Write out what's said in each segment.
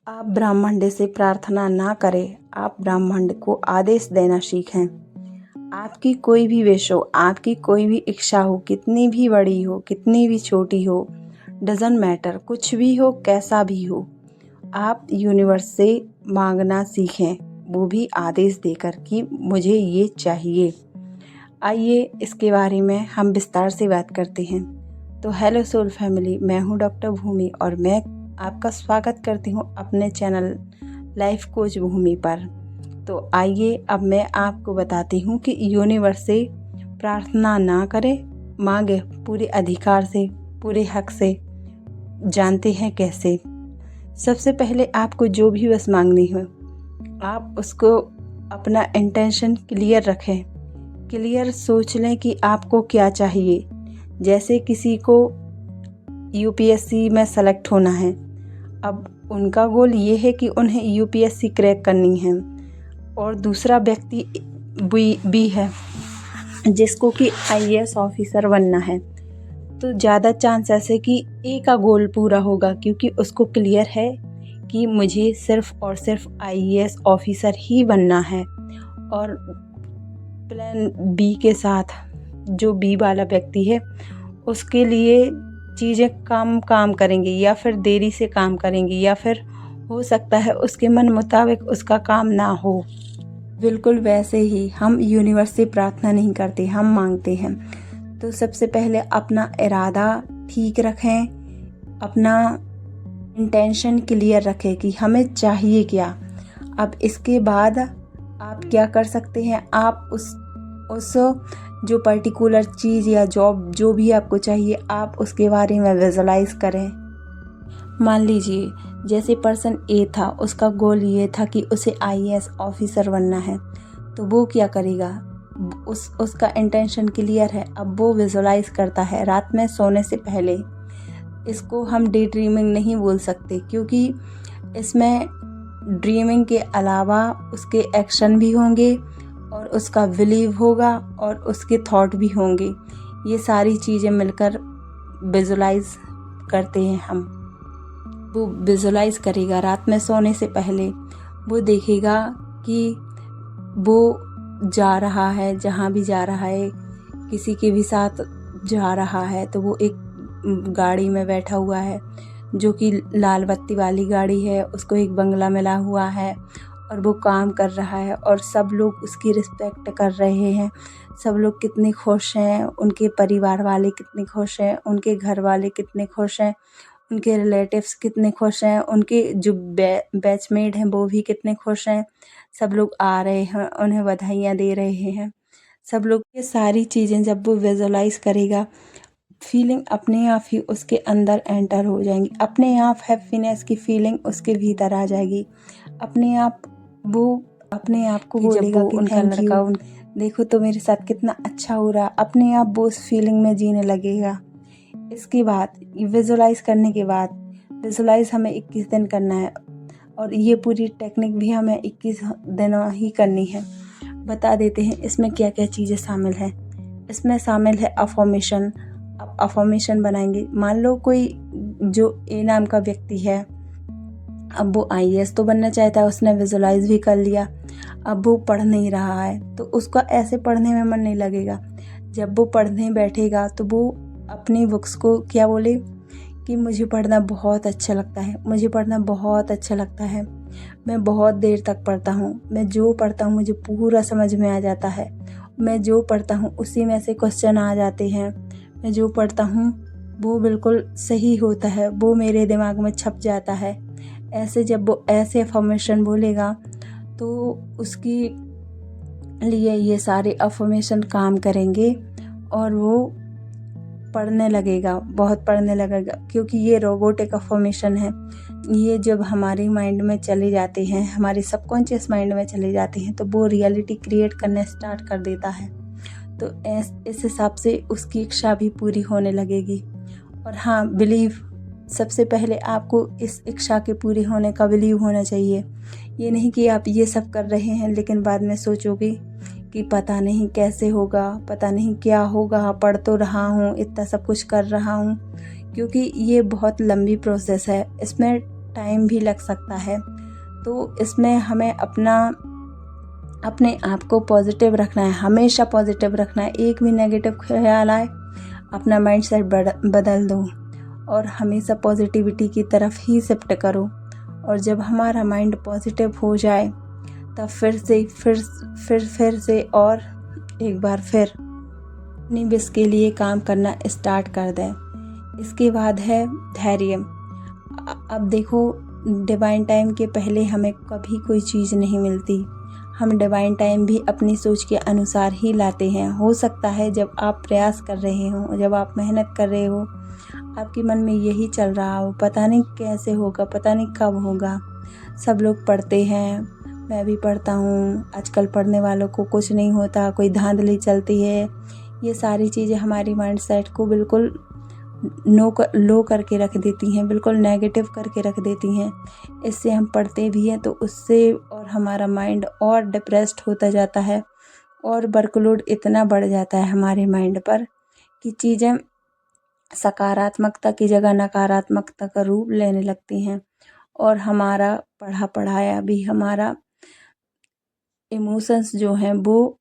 आप ब्रह्मांड से प्रार्थना ना करें, आप ब्रह्मांड को आदेश देना सीखें। आपकी कोई भी विश हो, आपकी कोई भी इच्छा हो, कितनी भी बड़ी हो, कितनी भी छोटी हो, डज़न्ट मैटर, कुछ भी हो, कैसा भी हो, आप यूनिवर्स से मांगना सीखें, वो भी आदेश देकर कि मुझे ये चाहिए। आइए इसके बारे में हम विस्तार से बात करते हैं। तो हेलो सोल फैमिली, मैं हूँ डॉक्टर भूमि और मैं आपका स्वागत करती हूँ अपने चैनल लाइफ कोच भूमि पर। तो आइए अब मैं आपको बताती हूँ कि यूनिवर्स से प्रार्थना ना करें, मांगे पूरे अधिकार से, पूरे हक से। जानते हैं कैसे? सबसे पहले आपको जो भी बस मांगनी हो, आप उसको अपना इंटेंशन क्लियर रखें। क्लियर सोच लें कि आपको क्या चाहिए। जैसे किसी को यूपीएससी में सेलेक्ट होना है, अब उनका गोल ये है कि उन्हें यूपीएससी क्रैक करनी है, और दूसरा व्यक्ति भी है जिसको कि आईएएस ऑफिसर बनना है। तो ज़्यादा चांस ऐसे कि ए का गोल पूरा होगा, क्योंकि उसको क्लियर है कि मुझे सिर्फ और सिर्फ आईएएस ऑफिसर ही बनना है। और प्लान बी के साथ जो बी वाला व्यक्ति है, उसके लिए चीज़ें काम करेंगी या फिर देरी से काम करेंगी, या फिर हो सकता है उसके मन मुताबिक उसका काम ना हो। बिल्कुल वैसे ही हम यूनिवर्स से प्रार्थना नहीं करते, हम मांगते हैं। तो सबसे पहले अपना इरादा ठीक रखें, अपना इंटेंशन क्लियर रखें कि हमें चाहिए क्या। अब इसके बाद आप क्या कर सकते हैं, आप उस जो पर्टिकुलर चीज़ या जॉब जो भी आपको चाहिए, आप उसके बारे में विजुलाइज करें। मान लीजिए जैसे पर्सन ए था, उसका गोल ये था कि उसे आईएएस ऑफिसर बनना है, तो वो क्या करेगा, उसका इंटेंशन क्लियर है। अब वो विजुलाइज करता है रात में सोने से पहले। इसको हम डे ड्रीमिंग नहीं बोल सकते, क्योंकि इसमें ड्रीमिंग के अलावा उसके एक्शन भी होंगे और उसका बिलीव होगा और उसके थॉट भी होंगे। ये सारी चीज़ें मिलकर विजुलाइज करते हैं हम। वो विजुलाइज करेगा रात में सोने से पहले। वो देखेगा कि वो जा रहा है, जहाँ भी जा रहा है, किसी के भी साथ जा रहा है, तो वो एक गाड़ी में बैठा हुआ है जो कि लाल बत्ती वाली गाड़ी है। उसको एक बंगला मिला हुआ है और वो काम कर रहा है, और सब लोग उसकी रिस्पेक्ट कर रहे हैं। सब लोग कितने खुश हैं, उनके परिवार वाले कितने खुश हैं, उनके घर वाले कितने खुश हैं, उनके रिलेटिव्स कितने खुश हैं, उनके जो बैचमेट हैं वो भी कितने खुश हैं। सब लोग आ रहे हैं, उन्हें बधाइयाँ दे रहे हैं। सब लोग ये सारी चीज़ें जब वो विजुलाइज करेगा, फीलिंग अपने आप ही उसके अंदर एंटर हो जाएंगी। अपने आप हैप्पीनेस की फीलिंग उसके भीतर आ जाएगी। अपने आप वो अपने आप को बोलेगा कि उनका लड़का देखो तो मेरे साथ कितना अच्छा हो रहा। अपने आप वो उस फीलिंग में जीने लगेगा। इसके बाद विजुलाइज करने के बाद, विजुलाइज हमें 21 दिन करना है, और ये पूरी टेक्निक भी हमें 21 दिन ही करनी है। बता देते हैं इसमें क्या क्या चीज़ें शामिल हैं। इसमें शामिल है अफर्मेशन। अब अफर्मेशन बनाएंगे। मान लो कोई जो ए नाम का व्यक्ति है, अब वो आईएएस तो बनना चाहता है, उसने विजुलाइज भी कर लिया। अब वो पढ़ नहीं रहा है, तो उसका ऐसे पढ़ने में मन नहीं लगेगा। जब वो पढ़ने बैठेगा तो वो अपनी बुक्स को क्या बोले कि मुझे पढ़ना बहुत अच्छा लगता है, मुझे पढ़ना बहुत अच्छा लगता है, मैं बहुत देर तक पढ़ता हूँ, मैं जो पढ़ता हूँ मुझे पूरा समझ में आ जाता है, मैं जो पढ़ता हूँ उसी में से क्वेश्चन आ जाते हैं, मैं जो पढ़ता हूँ वो बिल्कुल सही होता है, वो मेरे दिमाग में छप जाता है। ऐसे जब वो ऐसे अफर्मेशन बोलेगा तो उसकी लिए ये सारे अफर्मेशन काम करेंगे और वो पढ़ने लगेगा, बहुत पढ़ने लगेगा। क्योंकि ये रोबोटिक अफर्मेशन है, ये जब हमारे माइंड में चले जाते हैं, हमारे सबकॉन्शियस माइंड में चले जाते हैं, तो वो रियलिटी क्रिएट करना स्टार्ट कर देता है। तो इस हिसाब से उसकी इच्छा भी पूरी होने लगेगी। और हाँ, बिलीव, सबसे पहले आपको इस इच्छा के पूरे होने का बिलीव होना चाहिए। ये नहीं कि आप ये सब कर रहे हैं लेकिन बाद में सोचोगे कि पता नहीं कैसे होगा, पता नहीं क्या होगा, पढ़ तो रहा हूँ, इतना सब कुछ कर रहा हूँ। क्योंकि ये बहुत लंबी प्रोसेस है, इसमें टाइम भी लग सकता है। तो इसमें हमें अपने आप को पॉजिटिव रखना है, हमेशा पॉजिटिव रखना है। एक भी नेगेटिव ख्याल आए, अपना माइंडसेट बदल दो और हमेशा पॉजिटिविटी की तरफ ही शिफ्ट करो। और जब हमारा माइंड पॉजिटिव हो जाए तब फिर से और एक बार फिर अपनी विश के लिए काम करना स्टार्ट कर दें। इसके बाद है धैर्य। अब देखो, डिवाइन टाइम के पहले हमें कभी कोई चीज़ नहीं मिलती। हम डिवाइन टाइम भी अपनी सोच के अनुसार ही लाते हैं। हो सकता है जब आप प्रयास कर रहे हो, जब आप मेहनत कर रहे हो, आपके मन में यही चल रहा हो, पता नहीं कैसे होगा, पता नहीं कब होगा। सब लोग पढ़ते हैं, मैं भी पढ़ता हूँ, आजकल पढ़ने वालों को कुछ नहीं होता, कोई धांधली चलती है। ये सारी चीज़ें हमारी माइंडसेट को बिल्कुल लो करके रख देती हैं, बिल्कुल नेगेटिव करके रख देती हैं। इससे हम पढ़ते भी हैं तो उससे और हमारा माइंड और डिप्रेस्ड होता जाता है और वर्कलोड इतना बढ़ जाता है हमारे माइंड पर कि चीज़ें सकारात्मकता की जगह नकारात्मकता का रूप लेने लगती हैं और हमारा पढ़ाया भी, हमारा इमोशंस जो हैं वो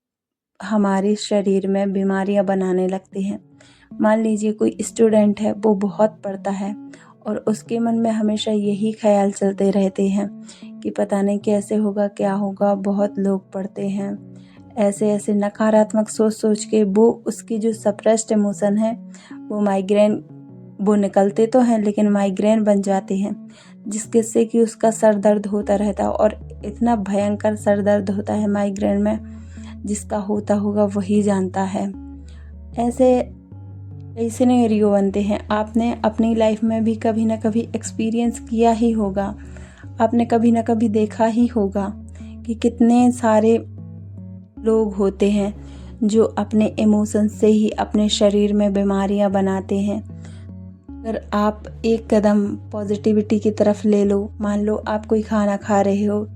हमारे शरीर में बीमारियां बनाने लगते हैं। मान लीजिए कोई स्टूडेंट है, वो बहुत पढ़ता है और उसके मन में हमेशा यही ख्याल चलते रहते हैं कि पता नहीं कैसे होगा, क्या होगा। बहुत लोग पढ़ते हैं, ऐसे नकारात्मक सोच के वो उसकी जो सप्रेस्ड इमोशन है वो निकलते तो हैं लेकिन माइग्रेन बन जाते हैं, जिसके से कि उसका सर दर्द होता रहता है और इतना भयंकर सर दर्द होता है माइग्रेन में, जिसका होता होगा वही जानता है। ऐसे सिनेरियो बनते हैं। आपने अपनी लाइफ में भी कभी ना कभी एक्सपीरियंस किया ही होगा, आपने कभी ना कभी देखा ही होगा कि कितने सारे लोग होते हैं जो अपने इमोशन से ही अपने शरीर में बीमारियां बनाते हैं। अगर आप एक कदम पॉजिटिविटी की तरफ ले लो, मान लो आप कोई खाना खा रहे हो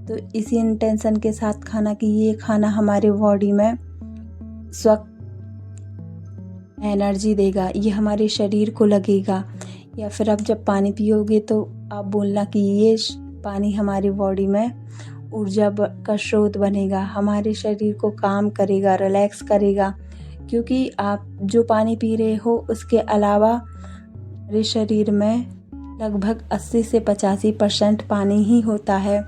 तो इसी इंटेंशन के साथ खाना कि ये खाना हमारे बॉडी में स्वस्थ एनर्जी देगा, ये हमारे शरीर को लगेगा। या फिर आप जब पानी पियोगे तो आप बोलना कि ये पानी हमारी बॉडी में ऊर्जा का स्रोत बनेगा, हमारे शरीर को काम करेगा, रिलैक्स करेगा। क्योंकि आप जो पानी पी रहे हो उसके अलावा हमारे शरीर में लगभग 80 से 85% पानी ही होता है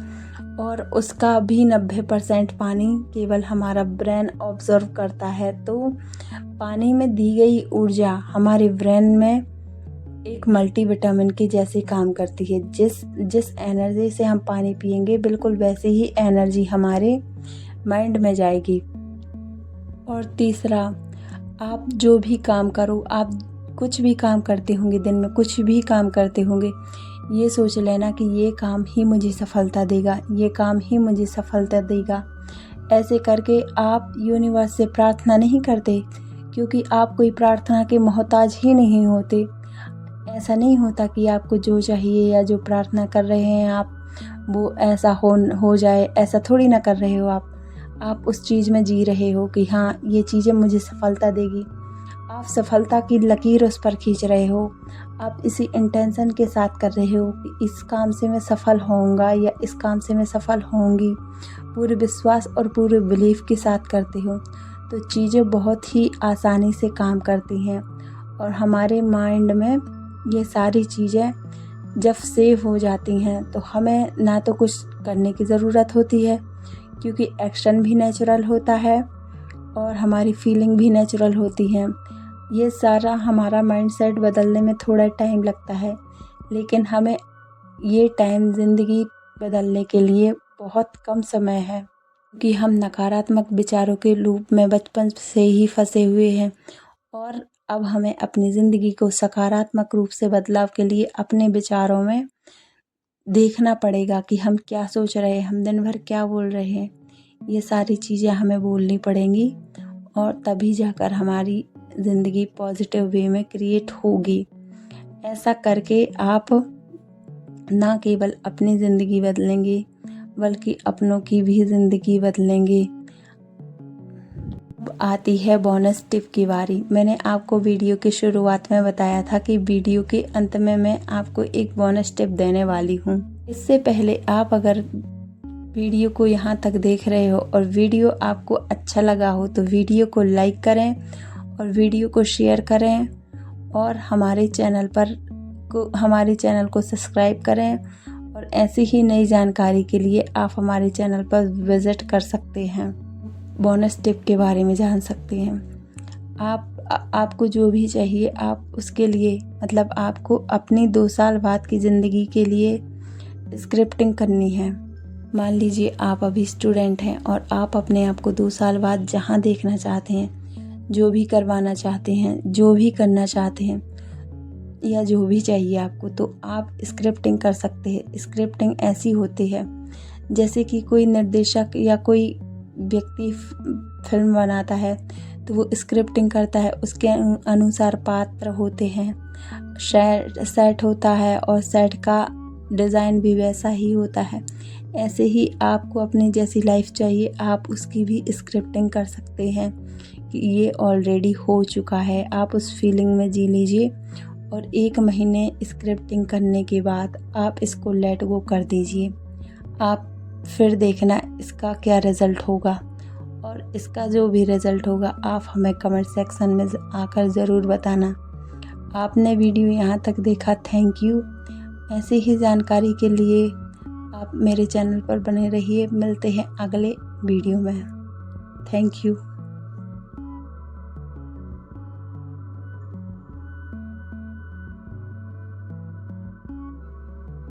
और उसका भी 90% पानी केवल हमारा ब्रेन ऑब्जर्व करता है। तो पानी में दी गई ऊर्जा हमारे ब्रेन में एक मल्टीविटामिन की जैसे काम करती है। जिस एनर्जी से हम पानी पिएंगे बिल्कुल वैसे ही एनर्जी हमारे माइंड में जाएगी। और तीसरा, आप जो भी काम करो, आप कुछ भी काम करते होंगे, दिन में कुछ भी काम करते होंगे, ये सोच लेना कि ये काम ही मुझे सफलता देगा, ये काम ही मुझे सफलता देगा। ऐसे करके आप यूनिवर्स से प्रार्थना नहीं करते, क्योंकि आप कोई प्रार्थना के मोहताज ही नहीं होते। ऐसा नहीं होता कि आपको जो चाहिए या जो प्रार्थना कर रहे हैं आप वो ऐसा हो जाए, ऐसा थोड़ी ना कर रहे हो आप उस चीज़ में जी रहे हो कि हाँ ये चीज़ें मुझे सफलता देगी। आप सफलता की लकीर उस पर खींच रहे हो। आप इसी इंटेंशन के साथ कर रहे हो कि इस काम से मैं सफल होऊंगा या इस काम से मैं सफल होऊंगी। पूरे विश्वास और पूरे बिलीफ के साथ करते हो तो चीज़ें बहुत ही आसानी से काम करती हैं। और हमारे माइंड में ये सारी चीज़ें जब सेव हो जाती हैं तो हमें ना तो कुछ करने की ज़रूरत होती है, क्योंकि एक्शन भी नेचुरल होता है और हमारी फीलिंग भी नेचुरल होती है। ये सारा हमारा माइंडसेट बदलने में थोड़ा टाइम लगता है, लेकिन हमें ये टाइम ज़िंदगी बदलने के लिए बहुत कम समय है, क्योंकि हम नकारात्मक विचारों के लूप में बचपन से ही फंसे हुए हैं। और अब हमें अपनी ज़िंदगी को सकारात्मक रूप से बदलाव के लिए अपने विचारों में देखना पड़ेगा कि हम क्या सोच रहे हैं, हम दिन भर क्या बोल रहे हैं। ये सारी चीज़ें हमें बोलनी पड़ेंगी और तभी जाकर हमारी ज़िंदगी पॉजिटिव वे में क्रिएट होगी। ऐसा करके आप ना केवल अपनी ज़िंदगी बदलेंगे बल्कि अपनों की भी ज़िंदगी बदलेंगे। आती है बोनस टिप की बारी। मैंने आपको वीडियो की शुरुआत में बताया था कि वीडियो के अंत में मैं आपको एक बोनस टिप देने वाली हूँ। इससे पहले आप अगर वीडियो को यहाँ तक देख रहे हो और वीडियो आपको अच्छा लगा हो तो वीडियो को लाइक करें और वीडियो को शेयर करें और हमारे चैनल को सब्सक्राइब करें। और ऐसी ही नई जानकारी के लिए आप हमारे चैनल पर विज़िट कर सकते हैं, बोनस टिप के बारे में जान सकते हैं। आपको जो भी चाहिए आप उसके लिए मतलब आपको अपनी 2 साल बाद की ज़िंदगी के लिए स्क्रिप्टिंग करनी है। मान लीजिए आप अभी स्टूडेंट हैं और आप अपने आप को 2 साल बाद जहाँ देखना चाहते हैं, जो भी करवाना चाहते हैं, जो भी करना चाहते हैं या जो भी चाहिए आपको, तो आप स्क्रिप्टिंग कर सकते हैं। स्क्रिप्टिंग ऐसी होती है जैसे कि कोई निर्देशक या कोई व्यक्ति फिल्म बनाता है तो वो स्क्रिप्टिंग करता है, उसके अनुसार पात्र होते हैं, सेट होता है और सेट का डिज़ाइन भी वैसा ही होता है। ऐसे ही आपको अपनी जैसी लाइफ चाहिए आप उसकी भी स्क्रिप्टिंग कर सकते हैं कि ये ऑलरेडी हो चुका है, आप उस फीलिंग में जी लीजिए और 1 महीने स्क्रिप्टिंग करने के बाद आप इसको लेट गो कर दीजिए। आप फिर देखना इसका क्या रिज़ल्ट होगा और इसका जो भी रिज़ल्ट होगा आप हमें कमेंट सेक्शन में आकर ज़रूर बताना। आपने वीडियो यहाँ तक देखा, थैंक यू। ऐसी ही जानकारी के लिए आप मेरे चैनल पर बने रहिए। मिलते हैं अगले वीडियो में। Thank you.